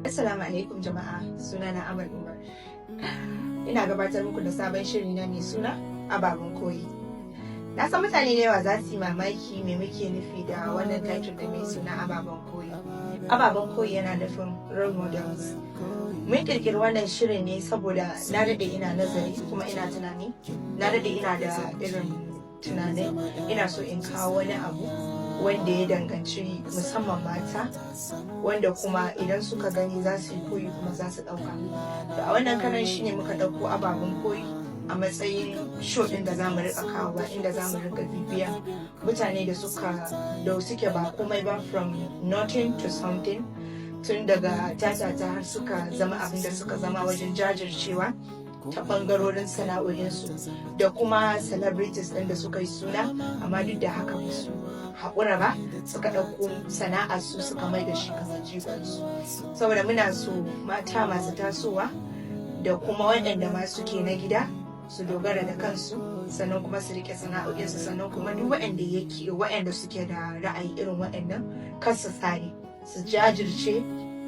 Assalamu alaikum jama'a, sunana Amal Umar. Ina gabatar muku da sabon shiri na mai suna Ababen Koyi. Na san mutane da yawa za su yi mamaki me muke nufi da wannan title da mai suna Ababen Koyi. Ababen Koyi yana nufin role models. Mun kirkiri wannan shirin ne saboda na daɗe ina nazari kuma ina tunani. Na daɗe ina da irin tunanin ina so in kawo wani abu wanda ya danganci musamman mata, wanda kuma idan suka gani za su yi koyi kuma za su ɗauka. To a wannan karan shine muka ɗauko ababen koyi a matsayin show ɗin da za mu riƙa kawowa, inda za mu riƙa bibiyan mutane da suke ba komai ba, from nothing to something, tun daga tatata har suka zama abin da suka zama wajen jajircewa ta bangarorin sana'o'insu, da kuma celebrities ɗin da suka yi suna amma duk da haka su haƙura ba, suka ɗauko sana'arsu suka mai da shi kamar jigonsu. Saboda muna so mata masu tasowa da kuma waɗanda ma suke na gida su dogara da kansu, sannan kuma su rike sana'o'insu, sannan kuma duk waɗanda suke da ra'ayi irin waɗannan kar su tsare, su jajirce,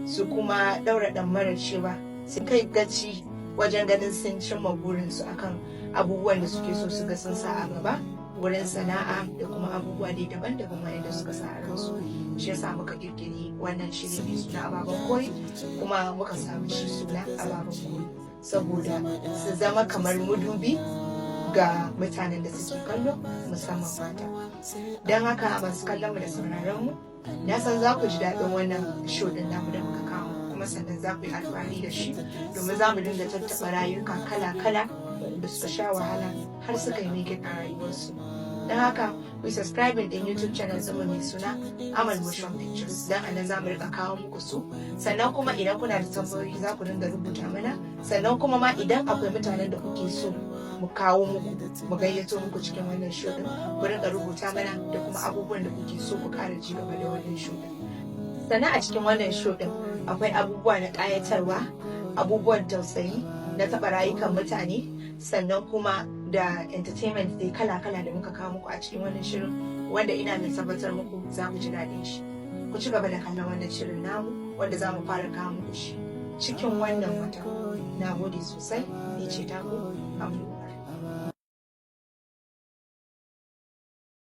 su kuma ɗaura ɗamarar cewa su kai gaci wajen ganin sun cimma burinsu akan abubuwan da suke so su ga sun sa a gaba wurin sana'a da kuma abubuwa dai daban-daban wanda suka sa a ransu. Shi yasa muka kirkiri wannan shiri mai suna Ababen Koyi, kuma muka samu shi suna Ababen Koyi saboda su zama kamar madubi ga mutanen da suke kallo, musamman mata. Don haka masu kallon mu da sauraron mu, na san za ku ji daɗin wannan show ɗin namu da muka kawo, kuma sannan za ku yi alfahari da shi, domin za mu dinga tattaɓa rayuka kala-kala da suka sha wahala har suka yi mikin a rayuwarsu. Don haka ku subscribing din YouTube channel zama mai suna Amal Motion Pictures, don anan za mu rika kawo muku su. Sannan kuma idan kuna da tambayoyi za ku dinga rubuta mana, sannan kuma ma idan akwai mutanen da kuke so mu kawo muku, mu gayyato muku cikin wannan show din, ku rinka rubuta mana da kuma abubuwan da kuke so ku ƙara ji gaba da wannan show din. Sannan a cikin wannan show din akwai abubuwa na ƙayatarwa, abubuwan tausayi, na taɓa rayukan mutane, sannan kuma da entertainment dai kala-kala da muka kawo muku a cikin wannan shirin, wanda ina mai tabbatar muku za ku ji daɗin shi. Ku ci gaba da kallon wannan shirin namu, wanda za mu fara kawo muku shi cikin wannan wata. Na gode sosai, ni ce taku Amu.